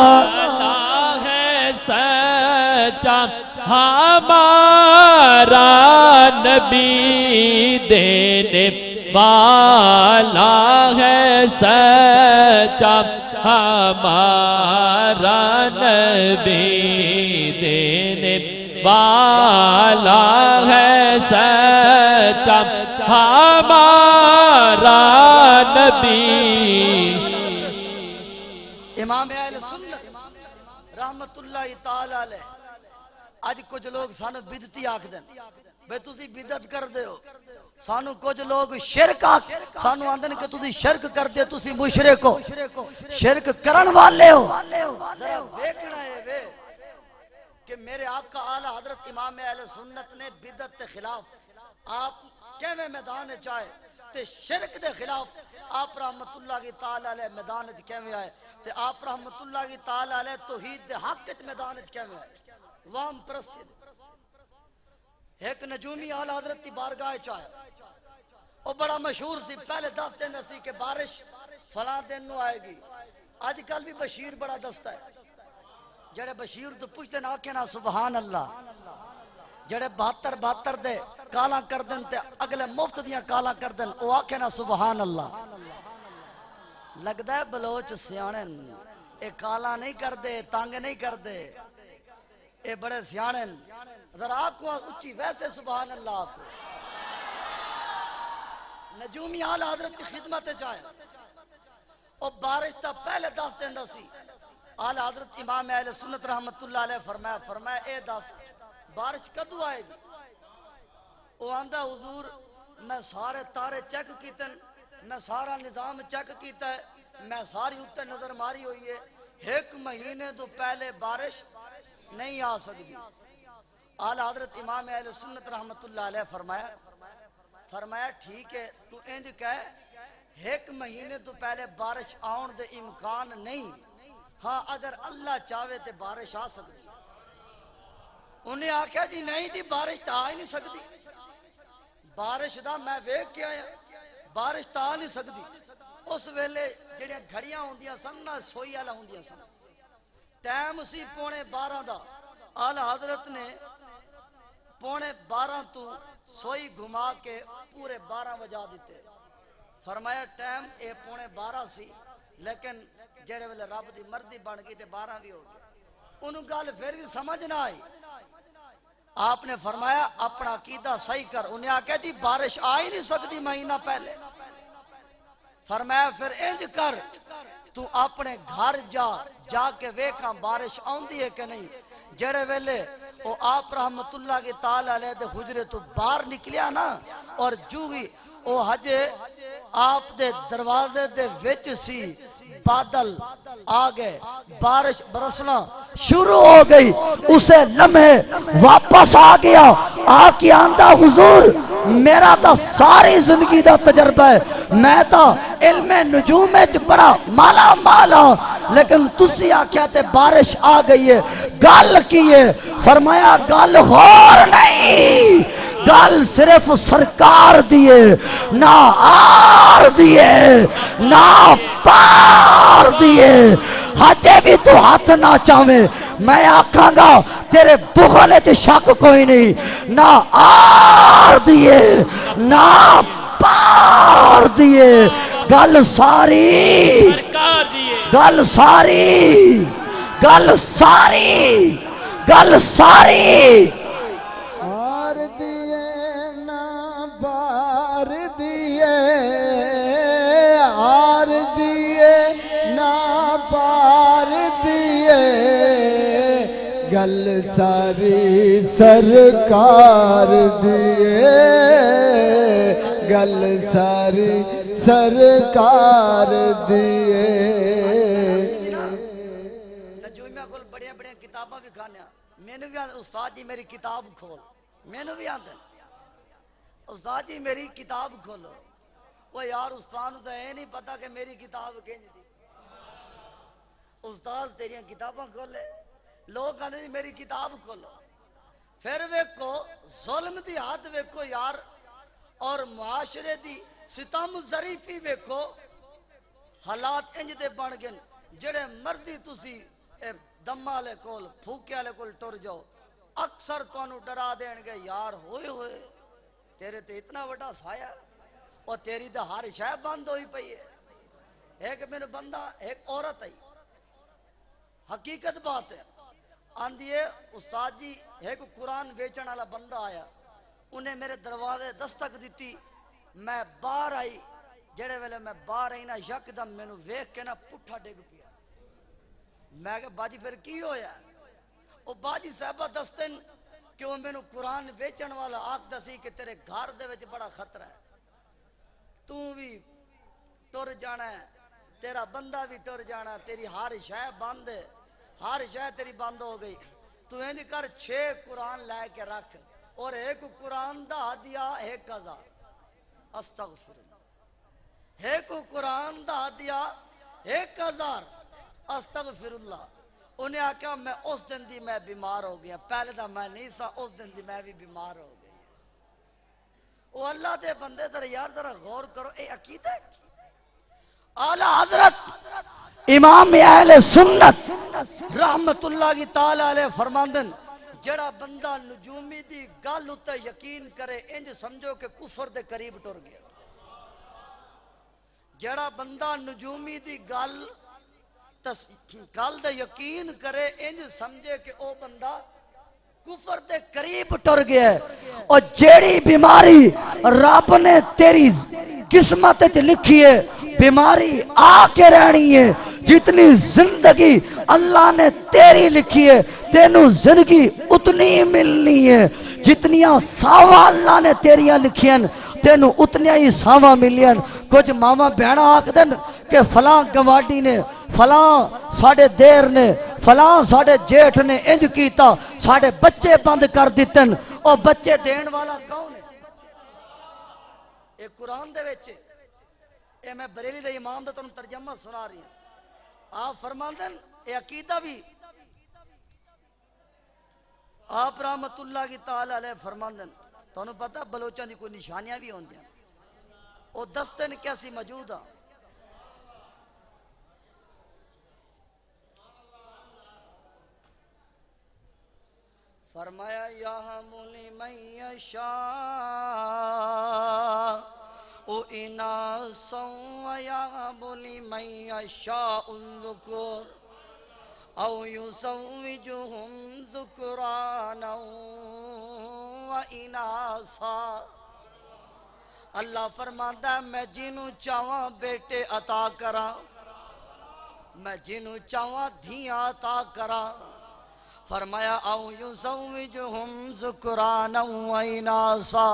ہے سچا ہمارا نبی دینے والا ہے سچا ہمارا نبی دینے والا ہے سچا ہمارا نبی امام اہل سنت رحمت اللہ تعالی علیہ آج کچھ لوگ سانو بدعتی آکھ دیں بے تسی بدعت کر دے ہو سانو کچھ لوگ شرک آکھ سانو آندن کہ تسی شرک کر دے تسی مشرک ہو شرک کرن والے ہو ذرا ویکھنا ہے وے کہ میرے آقا اعلی حضرت امام اہل سنت نے بدعت کے خلاف آپ کیویں میدان چاہے تے شرک دے خلاف آپ رحمت اللہ کی تعالی علیہ میدان وچ کیویں آئے تے آپ رحمت اللہ کی تعالی علیہ توحید دے حق وچ میدان وچ کیویں آئے وام پرستی ایک نجومی اعلی حضرت کی بارگاہ چاہے وہ بڑا مشہور سی پہلے دس دن سی کہ بارش فلاں دن نو آئے گی آج کل بھی بشیر بڑا دستا ہے جڑے بشیر تو پوچھتے نہ آکھے نا سبحان اللہ جڑے 72 دے کالا کر دن تے اگلے مفت دیاں کالا کر دن وہ آکھے نا سبحان اللہ لگدا ہے بلوچ سیانن اے کالا نہیں کر دے تانگ نہیں کر دے اے بڑے سیانن ذرا آکھو اچھی ویسے سبحان اللہ آکھو نجومی اعلی حضرت کی خدمت چاہے اور بارش تا پہلے 10 دن دا سی اعلی حضرت امام اہل سنت رحمت اللہ علیہ فرمایا اے 10 بارش کدو آئے گی وہ آندہ حضور میں سارے تارے چیک کیتے میں سارا نظام چیک کیتا ہے میں ساری اتنے نظر ماری ہوئی ہے 1 مہینے تو پہلے بارش نہیں آ سکتی اعلی حضرت امام اہل سنت رحمت اللہ علیہ فرمایا ٹھیک ہے تو انج کہے 1 مہینے تو پہلے بارش آن دے امکان نہیں ہاں اگر اللہ چاہے تے بارش آ سکتی انہیں آکھیا جی نہیں جی بارش تا آ ہی نہیں سکتی بارش دا میں ویکھ کے آیا بارش تا آ نہیں سکتی اس ویلے جڑیاں گھڑیاں ہوندیاں سن نا سوئی والا ہوندیاں سن ٹائم سی 11:15 دا اعلی حضرت نے 11:15 تو سوئی گھما کے پورے 12 بجا دیتے فرمایا ٹائم اے 11:15 سی لیکن جڑے ویلے رب دی مرضی بن گئی تے 12 بھی ہو گئی انہوں گل پھر بھی سمجھ نہ آئی آپ نے فرمایا اپنا عقیدہ صحیح کر انہیں آکھا جی بارش آ ہی نہیں سکتی مہینہ پہلے فرمایا پھر انج کر تو اپنے گھر جا کے ویکھاں بارش آندی ہے کہ نہیں جڑے ویلے وہ آپ رحمت اللہ کی تعالی علیہ دے حجرے تو باہر نکلیا نا اور جو ہی وہ حجے آپ دے دروازے دے وچ سی بادل آگئے بارش برسنا شروع ہو گئی اسے لمحے واپس آ گیا آکے آندہ حضور میرا تا ساری زندگی دا تجربہ ہے میں تا علم نجوم میں بڑا مالا مالا لیکن تسی آکھیا تے بارش آ گئی ہے گل کیے فرمایا گل غور نہیں گل صرف سرکار دیے نہ آر دیے نہ پار دیے ہجے بھی تو ہاتھ نہ چاہویں میں آکھاں گا تیرے بغلے چ شک کوئی نہیں نہ آر دیے نہ پار دیے گل ساری گل ساری گل ساری گل ساری آر دیے نہ بار دیے آر دیے نہ بار دیے گل ساری سرکار دیے گل ساری سرکار دیے مینوں بھی آدھے استاد جی میری کتاب کھول، مینوں بھی آدھے استاد جی میری کتاب کھولو۔ وہ یار استاد تو یہ نہیں پتا کہ میری کتاب کنج دی، استاد تیریاں کتاباں کھولے، لوگ کہتے ہیں میری کتاب کھولو۔ پھر ویکو ظلم دی حد ویکو یار، اور معاشرے دی ستم ظریفی ویکو، حالات انج دے بن گئے جڑے مرضی تسی دم والے کول پھوکے والے کول ٹر جاؤ، اکثر تانوں ڈرا دین گے یار ہوئے ہوئے تیرے تے اتنا بڑا سایہ اور تیری تے ہر شے بند ہوئی پئی ہے۔ ایک میرے بندہ ایک عورت آئی، حقیقت بات ہے، آندھی ہے استاد جی ایک قرآن ویچن والا بندہ آیا، انہیں میرے دروازے دستک دیتی، میں باہر آئی، جڑے ویلے میں باہر آئی نا یکدم مینوں ویکھ کے نا پٹھا ڈگ پیا۔ میں کہ باجی پھر کی ہویا؟ او باجی صاحبہ دستن کہ وہ مینوں قرآن ویچن والا آکھدا سی کہ تیرے گھر دے وچ بڑا خطرہ ہے، تو بھی ٹر جانا ہے، تیرا بندہ بھی ٹر جانا، تیری ہر شے بند ہے، ہر شے تیری بند ہو گئی، تو انج کر 6 قرآن لے کے رکھ، اور ایک قرآن دا دیا 1000، استغفر اللہ، ایک قرآن دا دیا 1000، استغفر اللہ۔ انہیں آکھا میں اس دن دی میں بیمار ہو گیا، پہلے دا میں نہیں سا، اس دن دی میں بھی بیمار ہو گئی۔ وہ اللہ دے بندے در یار ذرا غور کرو، اے عقیدہ اعلی حضرت امام اہل سنت رحمت اللہ کی تعالی علیہ فرماندن، جڑا بندہ نجومی دی گل اتے یقین کرے انج سمجھو کہ کفر دے قریب ٹر گیا۔ جڑا بندہ نجومی دی گل دے یقین کرے انج سمجھے کہ او بندہ کفر دے قریب ٹر گیا ہے۔ اور جیڑی بیماری رب نے تیری قسمت وچ لکھی ہے بیماری آ کے رہنی ہے، جتنی زندگی اللہ نے تیری لکھی ہے تینوں زندگی اتنی ملنی ہے، جتنیاں ساواں اللہ نے تیریاں لکھیاں تینوں اتنیاں ہی ساواں ملیاں۔ کچھ ماما بہنا آکھ دن کہ فلاں گواڈی نے، فلاں ساڑے دیر نے، فلاں ساڑے جیٹھ نے انج کیتا، ساڑے بچے بند کر دیتن، اور بچے دین والا کون ہے؟ ایک قرآن دے وچ اے میں بریلی دے امام دا تنوں ترجمہ سنا رہی ہوں۔ آپ فرماندن اے عقیدہ بھی آپ رحمت اللہ کی تعالی علیہ فرماندن، تنوں پتہ بلوچاں دی کوئی نشانیاں بھی ہوندی ہیں، او دستن کیسی موجود ہیں۔ فرمایا یہمنی من یشاء اناسا ویہبنی من یشاء الذکور او یزوجہم ذکرانا واناسا۔ اللہ فرماتا ہے میں جنوں چاہواں بیٹے عطا کراں، میں جنوں چاہواں دھیاں عطا کراں۔ فرمایا او یزوجہم ذکرانا واناسا،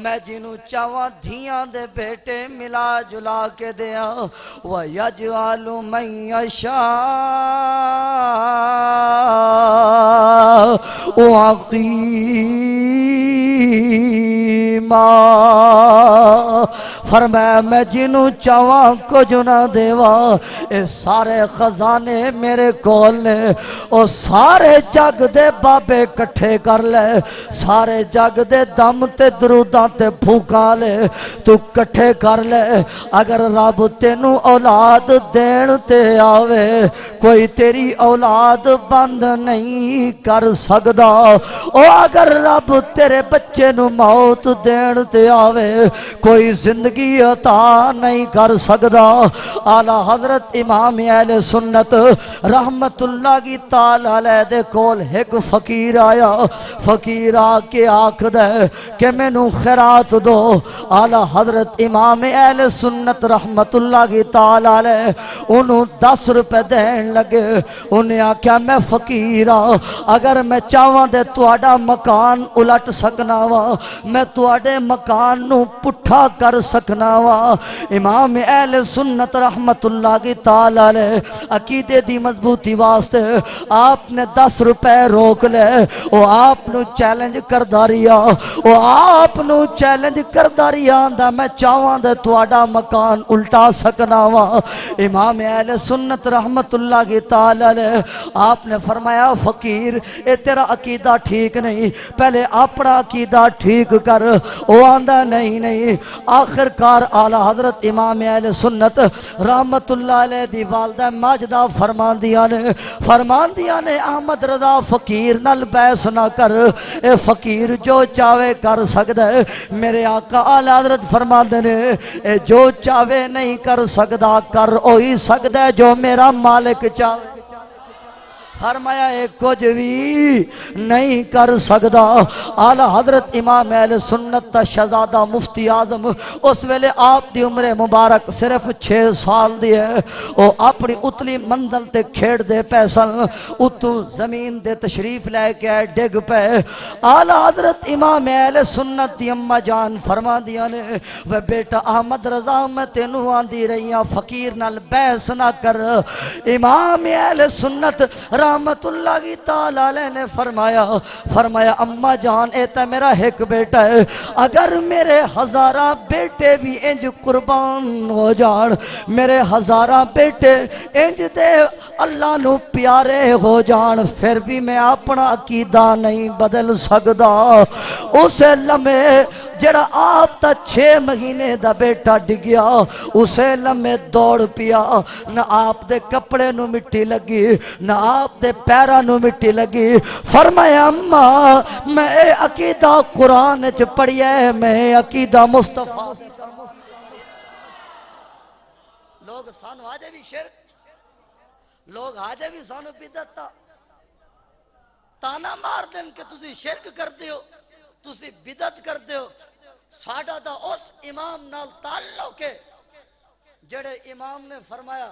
میں جنوں چاہواں دھیاں دے بیٹے ملا جلا کے دیا۔ ویجعل من یشاء عقیما، فرمایا میں جنوں چاہواں کچھ نہ دیوا، اے سارے خزانے میرے کول نے، او سارے جگ دے بابے کٹھے کر لے، سارے جگ دے دم تے دروداں تے پھوکا لے، تو کٹھے کر لے۔ اگر رب تینوں اولاد دین تے آوے کوئی تیری اولاد بند نہیں کر سکدا، او اگر رب تیرے بچے نو موت دین تے آوے کوئی زندگی عطا نہیں کر سکدا۔ اعلی حضرت امام اہل سنت رحمت اللہ کی تعالی علیہ دے کول ایک فقیر آیا، فقیر آ کے آکھدا ہے کہ مینوں خیرات دو۔ اعلی حضرت امام اہل سنت رحمت اللہ کی تعالی علیہ انہوں 10 روپے دین لگے۔ انہیں آکھیا میں فقیر ہاں، اگر میں چاہواں دے تہاڈا مکان الٹ سکنا وا، میں تہاڈے مکان نو پٹھا کیا کر سکنا وا۔ امام اہل سنت رحمت اللہ کی تعالی علیہ عقیدے دی مضبوطی واسطے آپ نے 10 روپے روک لے، وہ آپ نو چیلنج کر داریا، وہ آپ نو چیلنج کر داریا دا میں چاہاں دے تواڈا مکان الٹا سکنا وا۔ امام اہل سنت رحمت اللہ کی تعالی علیہ آپ نے فرمایا فقیر اے تیرا عقیدہ ٹھیک نہیں، پہلے اپنا عقیدہ ٹھیک کر۔ وہ آندہ نہیں۔ آخر کار اعلی حضرت امام اہل سنت رحمت اللہ علیہ دی والدہ ماجدہ فرمان دیا نے احمد رضا فقیر نال بحث نہ کر، اے فقیر جو چاہے کر سکتا ہے۔ میرے آقا اعلی حضرت فرما دے نے اے جو چاہے نہیں کر سکتا، کر اوہی سکتا ہے جو میرا مالک چاہے۔ فرمایا ایک کچھ بھی نہیں کر سکتا۔ اعلی حضرت امام اہل سنت تا شہزادہ مفتی اعظم اس ویلے آپ دی عمر مبارک صرف 6 سال دی ہے، وہ اپنی اتلی منزل تے کھیڑ دے پیسن اتو زمین دے تشریف لے کے ڈگ پے۔ اعلی حضرت امام اہل سنت دی اماں جان فرما دیا نے وہ بیٹا احمد رضا میں تینوں آندی رہی ہاں فقیر نال بحث نہ کر۔ امام اہل سنت رحمت اللہ کی تعالی علیہ نے فرمایا اماں جان اے تا میرا ایک بیٹا ہے، اگر میرے ہزارہ بیٹے بھی انج قربان ہو جان، میرے ہزارہ بیٹے انج دے اللہ نو پیارے ہو جان، پھر بھی میں اپنا عقیدہ نہیں بدل سکدا۔ اسے لمحے جڑا آپ تا 6 مہینے دا بیٹا ڈگیا، اسے لمحے دوڑ پیا، نہ آپ دے کپڑے نو مٹی لگی، نہ آپ دے پیرا نو مٹی لگی۔ فرمایا اماں میں عقیدہ قرآن چ پڑھیا میں عقیدہ مصطفیٰ۔ لوگ سانو آجے بھی شرک، لوگ آجے بھی سانو بدعت تانا مار دیں کہ تسی شرک کرتے ہو، تسی بدعت کرتے ہو۔ ساڈا دا اس امام نال تعلق ہے جڑے امام نے فرمایا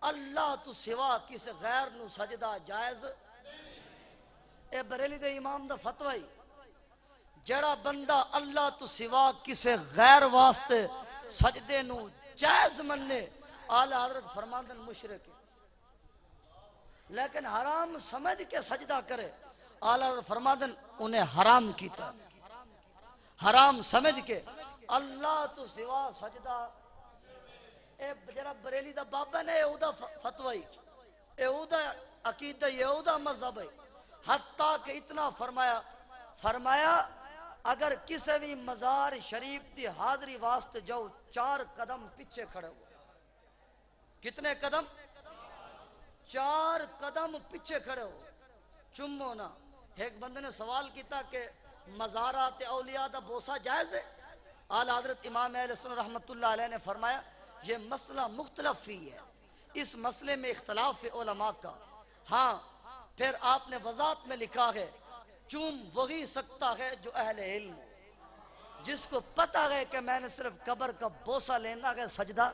اللہ تو سوا کسی غیر نو سجدہ جائز۔ اے بریلی دے امام دا فتوی جڑا بندہ اللہ تو سوا کسی غیر واسطے سجدے نو جائز مننے، اعلی حضرت فرماندن مشرک ہے، لیکن حرام سمجھ کے سجدہ کرے، اعلی حضرت فرماندن انہیں حرام کیتا، حرام سمجھ کے اللہ تو سوا سجدہ۔ اے جرا بریلی دا بابا نے او دا فتوی، اے او دا عقیدہ، یہ او دا مذہب ہے، حتیٰ کہ اتنا فرمایا اگر کسی بھی مزار شریف دی حاضری واسطے جاؤ 4 قدم پیچھے کھڑے ہو۔ کتنے قدم؟ 4 قدم پیچھے کھڑے ہو، چمو نا۔ ایک بندے نے سوال کیتا کہ مزارات اولیاء دا بوسہ جائز ہے؟ اعلی حضرت امام اہل سنت رحمت اللہ علیہ نے فرمایا یہ مسئلہ مختلف ہی ہے، اس مسئلے میں اختلاف ہے علماء کا۔ ہاں پھر آپ نے وضاحت میں لکھا ہے چوم وہی سکتا ہے جو اہل علم، جس کو پتہ ہے کہ میں نے صرف قبر کا بوسہ لینا ہے، سجدہ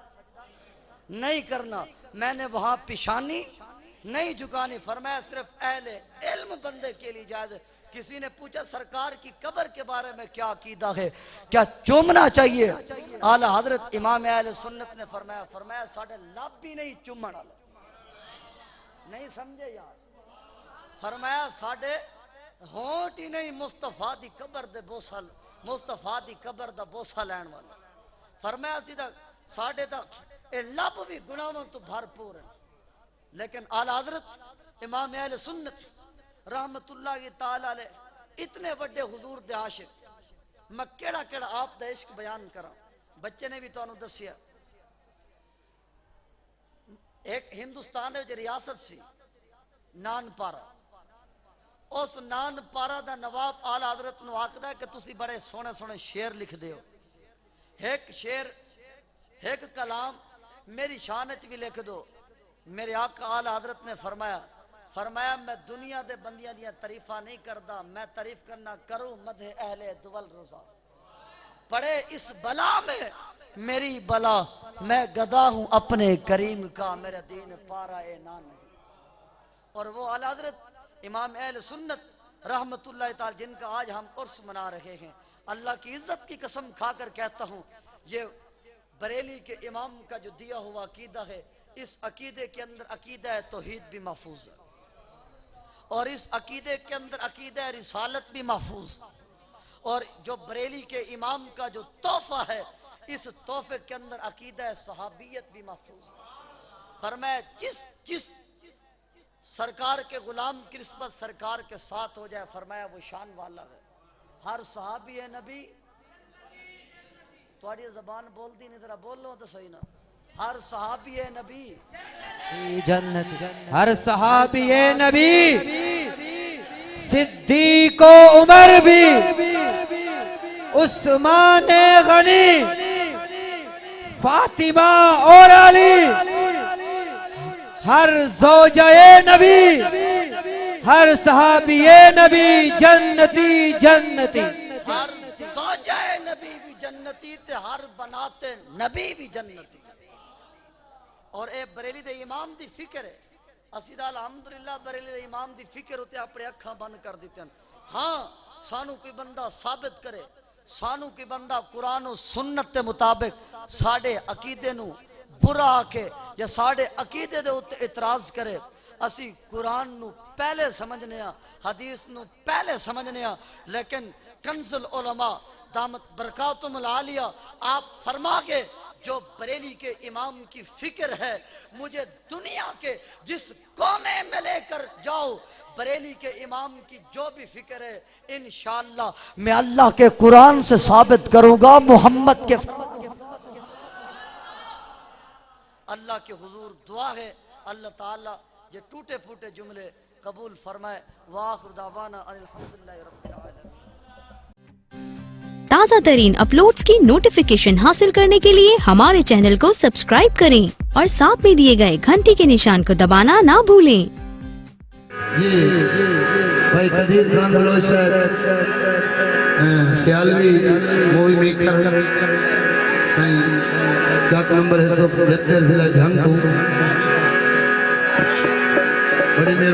نہیں کرنا، میں نے وہاں پیشانی نہیں جھکانی۔ فرمایا صرف اہل علم بندے کے لیے جائز ہے۔ کسی نے پوچھا سرکار کی قبر کے بارے میں کیا عقیدہ ہے، کیا چومنا چاہیے؟ اعلی حضرت امام اہل سنت نے فرمایا ساڑھے لب بھی نہیں چومن والا، نہیں سمجھے یار، فرمایا ساڑھے ہونٹ ہی نہیں مصطفیٰ دی قبر دے بوسہ، مصطفیٰ دی قبر دا بوسہ لین والا۔ فرمایا سیدھا ساڑھے دا اے لب بھی گناہوں تو بھرپور ہیں، لیکن اعلی حضرت امام اہل سنت رحمت اللہ کی تعالی علیہ اتنے وڈے حضور دے عاشق، میں کیڑا آپ دا عشق بیان کرا۔ بچے نے بھی تو انہوں دسیا، ایک ہندوستان میں ریاست سی نان پارا، اس نان پارا دا نواب اعلی حضرت نو آکھدا ہے کہ تسی بڑے سونے سونے شعر لکھ دیو، ایک شعر ایک کلام میری شان وچ بھی لکھ دو۔ میرے آقا اعلی حضرت نے فرمایا میں دنیا دے بندیاں دیاں تعریفاں نہیں کردا، میں تعریف کرنا کروں مدح اہل دول رضا۔ پڑے اس بلا میں میری بلا، میں گدا ہوں اپنے کریم کا، میرا دین پارا اے نان نہیں۔ اور وہ اعلی حضرت امام اہل سنت رحمت اللہ تعالی جن کا آج ہم عرس منا رہے ہیں، اللہ کی عزت کی قسم کھا کر کہتا ہوں یہ بریلی کے امام کا جو دیا ہوا عقیدہ ہے، اس عقیدے کے اندر عقیدہ توحید بھی محفوظ ہے، اور اس عقیدے کے اندر عقیدہ رسالت بھی محفوظ، اور جو بریلی کے امام کا جو تحفہ ہے، اس تحفے کے اندر عقیدہ صحابیت بھی محفوظ ہے۔ فرمایا جس سرکار کے غلام کی نسبت سرکار کے ساتھ ہو جائے، فرمایا وہ شان والا ہے۔ ہر صحابی نبی، تھوڑی زبان بول دی نہیں، ذرا بول لو تو صحیح نا۔ ہر صحابی نبی جنت، ہر صحابی نبی، صدیق و عمر بھی، عثمان غنی، فاطمہ اور علی، ہر زوجہ نبی، ہر صحابی نبی جنتی جنتی، ہر زوجہ نبی بھی جنتی تے ہر بناتے نبی بھی جنتی۔ اور اے بریلی دے امام دی فکر ہے، اسی دا الحمدللہ بریلی دے امام دی فکر ہوتے اپنے اکھاں بند کر دیتے ہیں۔ ہاں سانو کوئی بندہ ثابت کرے، سانو کوئی بندہ قرآن و سنت کے مطابق ساڑھے عقیدے نو برا آکے یا ساڑھے عقیدے دے اتے اعتراض کرے، اسی قرآن نو پہلے سمجھنے ہاں، حدیث نو پہلے سمجھنے ہاں، لیکن کنز العلماء دامت برکاتم العالیہ آپ فرما کے جو بریلی کے امام کی فکر ہے، مجھے دنیا کے جس کونے میں لے کر جاؤ، بریلی کے امام کی جو بھی فکر ہے انشاءاللہ میں اللہ کے قرآن سے ثابت کروں گا، محمد کے اللہ کے حضور دعا ہے اللہ تعالیٰ یہ ٹوٹے پھوٹے جملے قبول فرمائے۔ وآخر دعوانا ان الحمدللہ رب العالمین۔ تازہ ترین اپلوڈز کی نوٹیفیکیشن حاصل کرنے کے لیے ہمارے چینل کو سبسکرائب کریں اور ساتھ میں دیے گئے گھنٹی کے نشان کو دبانا نہ بھولیں۔ بھائی قدیر خان بلوچ سیالوی مووی میکر چاک نمبر ہے 175 ضلع جھنگ تو بڑی مہربانی